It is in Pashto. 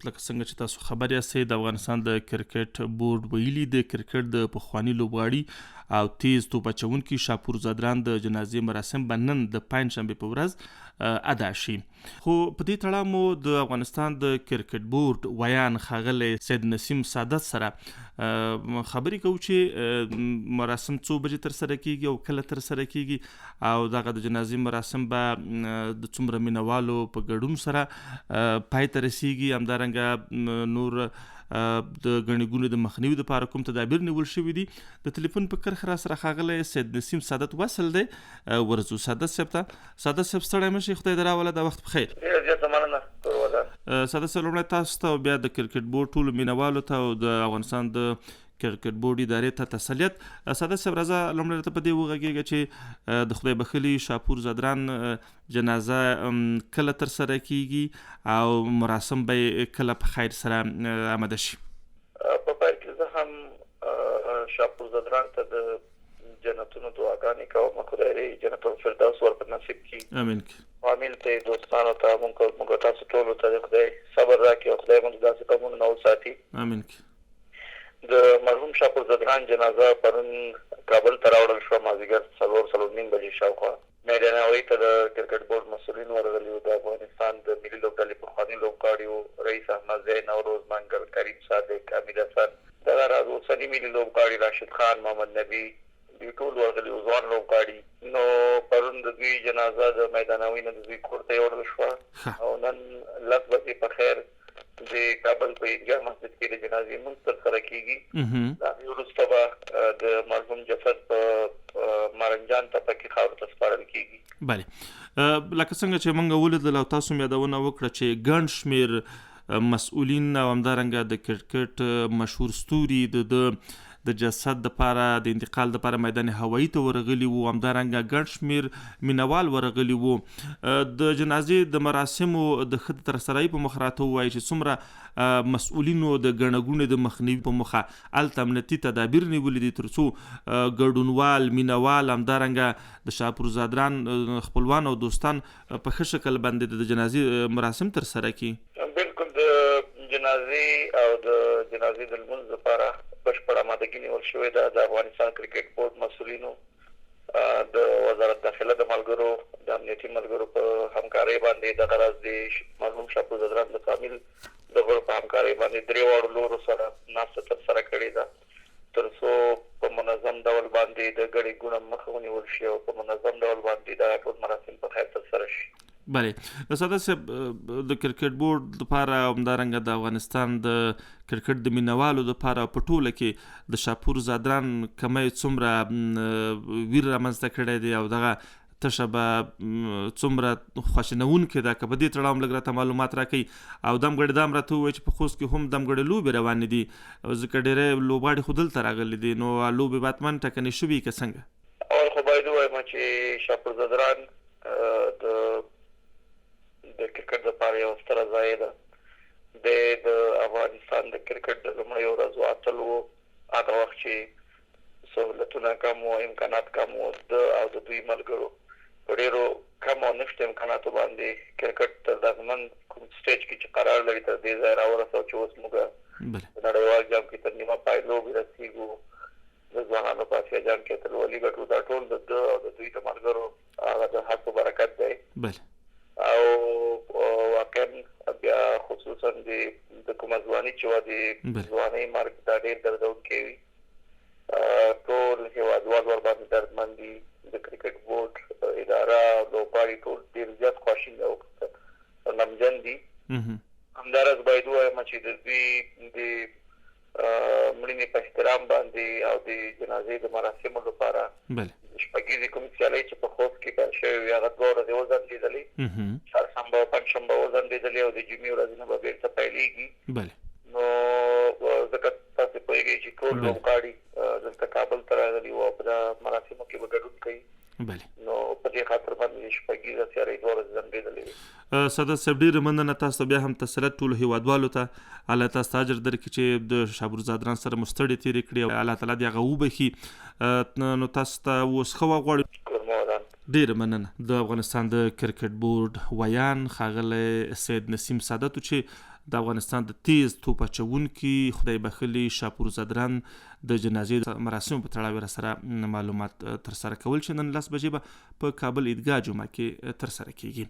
لکه څنګه چې تاسو خبر یاستئ د افغانستان د کرکټ بورډ ویلي د کرکټ د پخواني لوبغاړي او تیز توپ اچونکي شاپور زادران د جنازې مراسم به نن د پنجشنبې په ورځ ادا شي. خو په دې تړاو مو د افغانستان د کرکټ بورډ ویان ښاغلی سید نسیم سعادت سره خبرې کوو چې مراسم څو بجې ترسره کیږي او کله ترسره کیږي او دغه د جنازې مراسم به د څومره مینوالو په ګډون سره پای ته رسیږي. همدارنګه نور د ګڼې ګوڼې د مخنیوي دپاره کوم تدابیر نیول شوي دي. د تلیفون په کرښه را سره ښاغلی سید نسیم سعادت وصل دی. ورځو سعادت صاحب ته. سعادت صاحب ستړی مه شئ، خدای دې راوله، د وخت بخیر. ډېره زیاته مننه. سعادت صاحب لومړی تاسو ته او بیا د کرکټ بورډ ټولو مینوالو ته او د افغانستان د کرکټ بورډ ادارې ته تسلیت. سعادت صاحب راځه لومړی راته په دې وغږېږه چې د خدای بخلي شاپور زادران جنازه کله ترسره کیږي او مراسم به کله په خیر سره آماده شي. په پیل کې زه هم شاپور زادران ته د جنتونو دعاګانې کوم، خدای دې جنت الفردوس ورته نصیب کړي. امین. فامیل ته، دوستانو ته، موږ تاسو ټولو ته خدای صبر راکړي او خدای موږ داسې قومونه نه وساتي. امین. د مرحوم شاپور زادران جنازه پرون کابل ته راوړل شوه مازدیګر 4:30 بجې شاوخوا. میدان هوایي ته د کرکټ بورډ مسؤلین ورغلي وو. د افغانستان د ملي لوبډلې پخواني لوبغاړي وو، رئیس احمد زی، نوروز منګل، کریم صادق، حمید حسن، دغه راز اوسني ملي لوبغاړي راشد خان، محمد نبي، دوی ټول ورغلي وو، ځوان لوبغاړي. نو پرون د دوی جنازه د میدان هوایي نه د دوی کور ته یوړل شوه او نن 10 بجې په خیر د کابل په عیدګاه مسجد کې د جنازې لمونځ ترسره کیږي. د هغې وروسته به د مرحوم جسد په مارنجان ته کې خاورو ته سپارل کیږي. بله، لکه څنګه چې موږ ولیدل او تاسو مې یادونه وکړه چې ګڼ شمېر مسؤلین او همدارنګه د کرکټ مشهور ستوري د جسد دپاره د انتقال دپاره میدان هوایي ته ورغلي وو. همدارنګه ګڼ شمېر مینوال ورغلي وو. د جنازې د مراسمو د ښه ترسرۍ په مخ راته ووایي چې څومره مسؤلینو د ګڼه ګوڼې د مخنیوي په موخه هلته امنیتي تدابیر نیولي دي تر څو ګډونوال، مینوال، همدارنګه د شاپور زادران خپلوان او دوستان په ښه شکل باندې د جنازې مراسم ترسره کړي. بالکل د جنازې او د جنازې د لمونځ لپاره بشپړه آمادګي نیول شوې ده. د افغانستان کرکټ بورډ مسؤلینو د وزارت داخله د ملګرو، د امنیتي ملګرو په همکارۍ باندې دغه راز د مرحوم شاپور زادران د فامیل د غړو په همکارۍ باندې 3 واړو لورو سره ناسته ترسره کړې ده تر څو په منظم ډول باندې د ګڼې ګوڼه مخه ونیول شي او په منظم ډول باندې دا ټول مراسم په خیر ترسره شي. بله، سعادت صاحب د کرکټ بورډ لپاره همدارنګه د افغانستان د کرکټ د مینوالو لپاره په ټوله کې د شاپور زادران کمی څومره ویر رامنځته کړی دی او دغه تشه به څومره خواشینونکې ده، که په دې تړاو هم لږ راته معلومات راکړئ. او دمګړې دا هم راته ووایي چې په خوست کې هم دمګړې لوبې روانې دي ځکه ډېری لوبغاړي خو دلته راغلي دي، نو لوبې به حتما ټاکنې شوي که څنګه؟ اول خو باید ووایم چې شاپور زادران د کرکټ لپاره یو ستره ځای ده. د افغانستان د کرکټ د لومړیو ورځو اتل وو. هغه وخت چې سهولتونه کم وو، امکانات کم وو، او د دوی ملګرو په ډېرو کم او نشته امکاناتو باندې کرکټ تر دغه نن کوم سټیج کې چې قرار لري تر دې ځای راورسوه چې اوس موږ په نړیوال جام کې تر نیمه پای لوبې رسېږو. د ځوانانو په اسیا جام کې اتلولي ګټو. دا ټول د ده او د دوی د ملګرو هغه د هڅو برکت دی. او واقعا بیا خصوصا د کومه ځواني چې وه د ځوانۍ مرګ دا ډېر دردونکی وي. ټول هېوادوال ورباندې دردمن دي. د کرکټ بورډ اداره او لوبغاړي ټول ډېر زیات خواشیني او غمجن دي. همداراز باید ووایم چې د دوی د مړینې په احترام باندې او د جنازې د مراسمو لپاره شپږیزې کوم سیالۍ چې په خوست کې پیل شوې وي هغه 2 ورځې وځنډېدلې، چهارشنبه او پنجشنبه وځنډېدلې او د جمعې ورځې نه به بېرته پیلېږي. نو ځکه تاسې پوهېږئ چې ټول لوبغاړي دلته کابل ته راغلي وو او په دغه مراسمو کې به ګډون کوي. نو په دې خاطر باندې شپږیزه سیالۍ 2 ورځې ځنډېدلې وي. سعادت صاحب ډېره مننه تاسو ته بیا هم تسلیت ټولو هېوادوالو ته. الله تاسو ته اجر درکړي چې د شاپور زادران سره مو ستړې تېرې کړي او الله تعالی دې هغه وبخي. نو تاسو ته اوس ښه وغواړو. ډېره مننه. د افغانستان د کرکټ بورډ ویان ښاغلی سید نسیم سعادت چې د افغانستان د تیز توپ اچونکي خدای بخلي شاپور زدران د جنازې مراسمو په تړاو سره معلومات ترسره کول چې نن 10 بجې به په کابل عیدګاه جمعه کې ترسره کیږي.